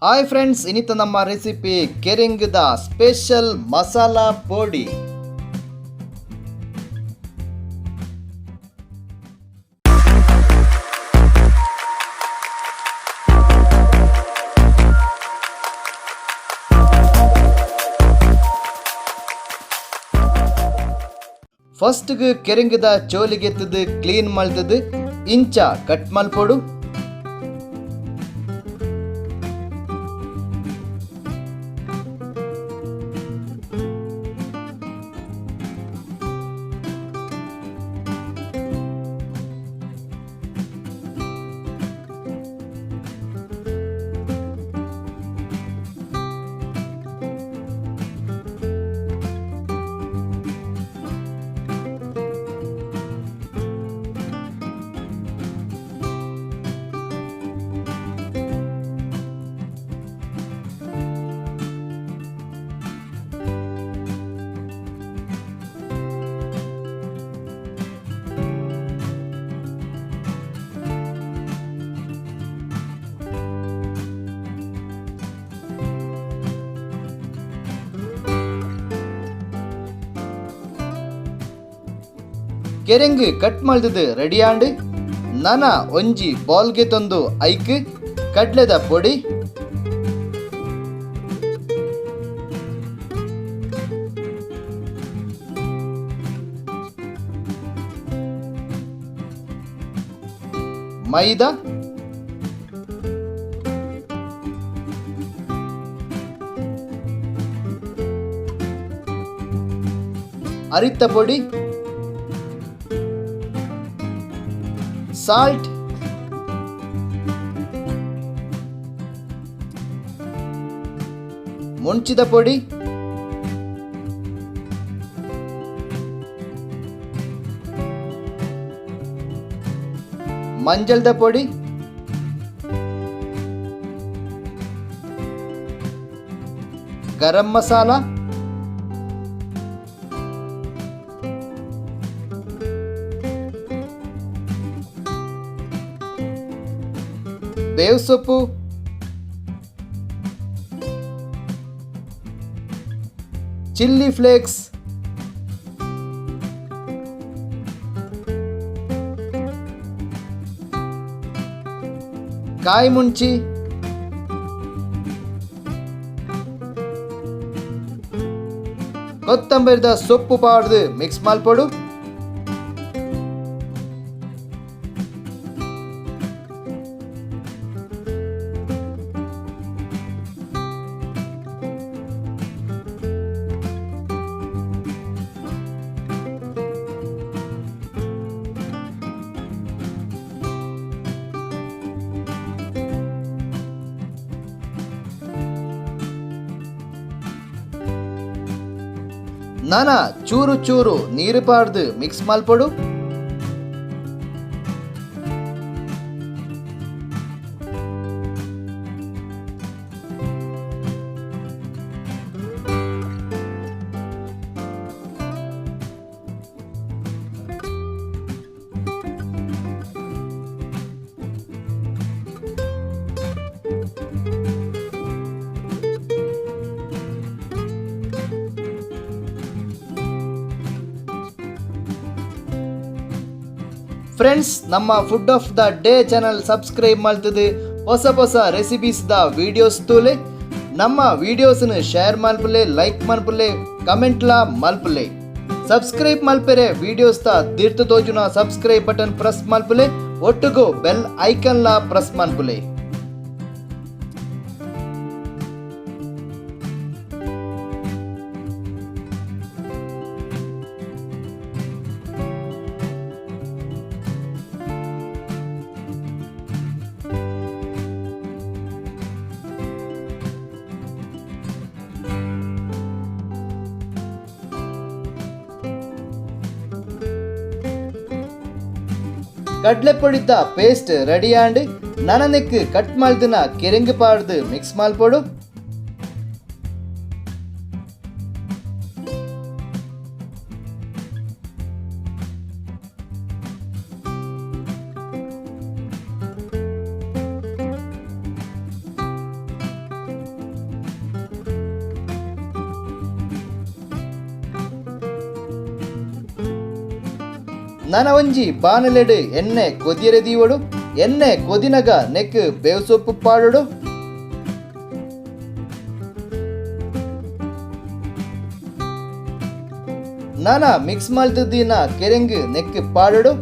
Hi friends, ಇನ್ನಿತ ನಮ್ಮ recipe ಕೆರೆಂಗದ special masala ಪೋಡಿ. ಫಸ್ಟ್ಗೆ ಕೆರೆಂಗದ ಚೋಲಿಗೆತ್ತದು ಕ್ಲೀನ್ ಮಾಡ್ತದು ಇಂಚ ಕಟ್ ಮಲ್ಪೊಡು. ಕೆರೆಂಗ್ ಕಟ್ ಮಾಡ್ದದು ರೆಡಿ ಆಂಡ್ ನನ ಒಂಜಿ ಬೌಲ್ಗೆ ತಂದು ಐಕ್ ಕಡ್ಲೆದ ಪೊಡಿ, ಮೈದಾ, ಅರಿತ ಪೊಡಿ, ಸಾಲ್ಟ್, ಮುಂಚಿದ ಪೊಡಿ, ಮಂಜಲ್ದ ಪೊಡಿ, ಗರಂ ಮಸಾಲ, ಬೇವು ಸೊಪ್ಪು, ಚಿಲ್ಲಿ ಫ್ಲೇಕ್ಸ್, ಕಾಯಿ ಮುಂಚಿ, ಕೊತ್ತಂಬರಿದ ಸೊಪ್ಪು ಪಾಡ್ದು ಮಿಕ್ಸ್ ಮಾಡ್ಕೊಡು. ನಾನ ಚೂರು ಚೂರು ನೀರು ಪಾಡ್ದು ಮಿಕ್ಸ್ ಮಾಡ್ಕೊಡು. ಫ್ರೆಂಡ್ಸ್, ನಮ್ಮ food of the day channel subscribe ಮಾಡ್ತದೆ ಹೊಸ ಹೊಸ ರೆಸಿಪೀಸ್ ದ ವಿಡಿಯೋಸ್ ತೂಲೆ. ನಮ್ಮ ವಿಡಿಯೋಸ್ನ ಶೇರ್ ಮಲ್ಪಲೆ, ಲೈಕ್ ಮಲ್ಪಲೆ, ಕಮೆಂಟ್ಲ ಮಲ್ಪಲೆ. ಸಬ್ಸ್ಕ್ರೈಬ್ ಮಲ್ಪೆರೆ ವಿಡಿಯೋಸ್ ದ ದೀರ್ಥ ತೋಜುನ ಸಬ್ಸ್ಕ್ರೈಬ್ ಬಟನ್ ಪ್ರೆಸ್ ಮಲ್ಪಲೆ, ಒಟ್ಟಿಗೂ ಬೆಲ್ ಐಕನ್ಲ ಪ್ರೆಸ್ ಮಲ್ಪಲೆ. ಕಡ್ಲೆ ಪೊಡಿದ ಪೇಸ್ಟ್ ರೆಡಿ ಆಂಡ್ ನನನೆಕ್ ಕಟ್ ಮಾಡ್ದನ ಕೆರೆಂಗ್ ಪಾಡ್ದು ಮಿಕ್ಸ್ ಮಾಡ್ಕೊಡು. ನನ ಒಂಜಿ ಬಾಣಲೆಡು ಎಣ್ಣೆ ಕೊದಿಯರೆ ದೀವಡು. ಎಣ್ಣೆ ಕೊದಿನಗ ನೆಕ್ ಬೇವು ಸೊಪ್ಪು ಪಾಡುಡು. ನಾನ ಮಿಕ್ಸ್ ಮಲ್ತದಿನ ಕೆರೆಂಗ್ ನೆಕ್ ಪಾಡುಡು.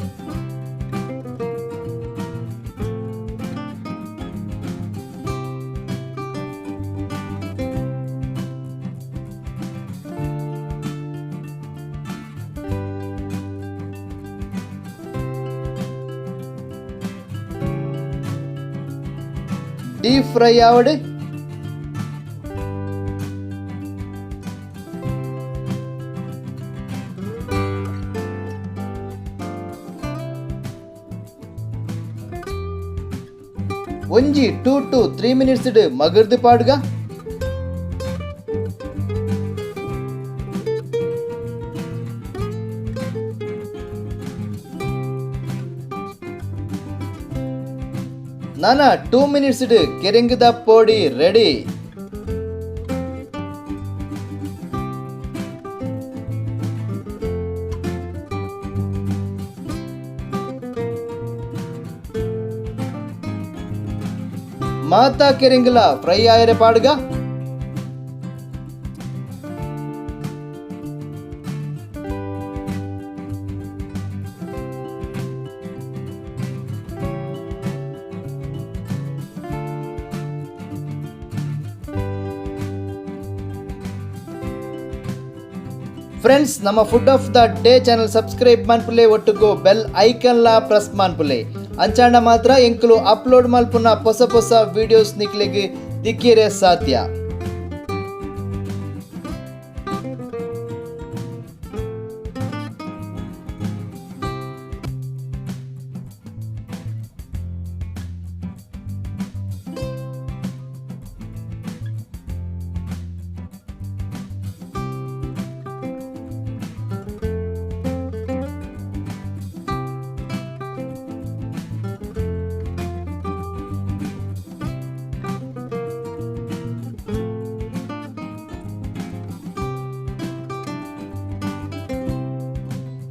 ಡೀಪ್ ಫ್ರೈ ಆವಡು. ಒಂಜಿ 2 to 3 minutes ಮಗರ್ದು ಪಾಡ್ಗ. ನಾನ 2 minutes ಕೆರೆಂಗದ ಪೋಡಿ ರೆಡಿ. ಮಾತಾ ಕೆರೆಂಗಲ ಫ್ರೈ ಆಯರೆ ಪಾಡ್ಗ. ಫ್ರೆಂಡ್ಸ್, ನಮ್ಮ food of the day channel subscribe ಮಾಡ್ಪುಲೆ, ಒಟ್ಟುಗೋ ಬೆಲ್ ಐಕನ್ ಲ ಪ್ರೆಸ್ ಮಾಡ್ಪುಲೆ. ಅಂಚಾಂಡ ಮಾತ್ರ ಎಂಕುಲು ಅಪ್ಲೋಡ್ ಮಲ್ಪುನ ಹೊಸ ಹೊಸ ವಿಡಿಯೋಸ್ ನಿಕ್ಲೆಗ್ ದಿಕ್ಕಿರೆ ಸಾಧ್ಯ.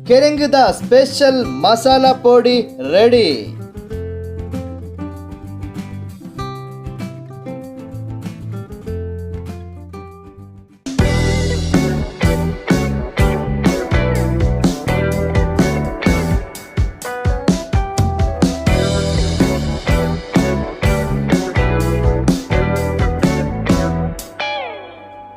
ಕೆರೆಂಗದ ಸ್ಪೆಷಲ್ ಮಸಾಲಾ ಪೋಡಿ ರೆಡಿ.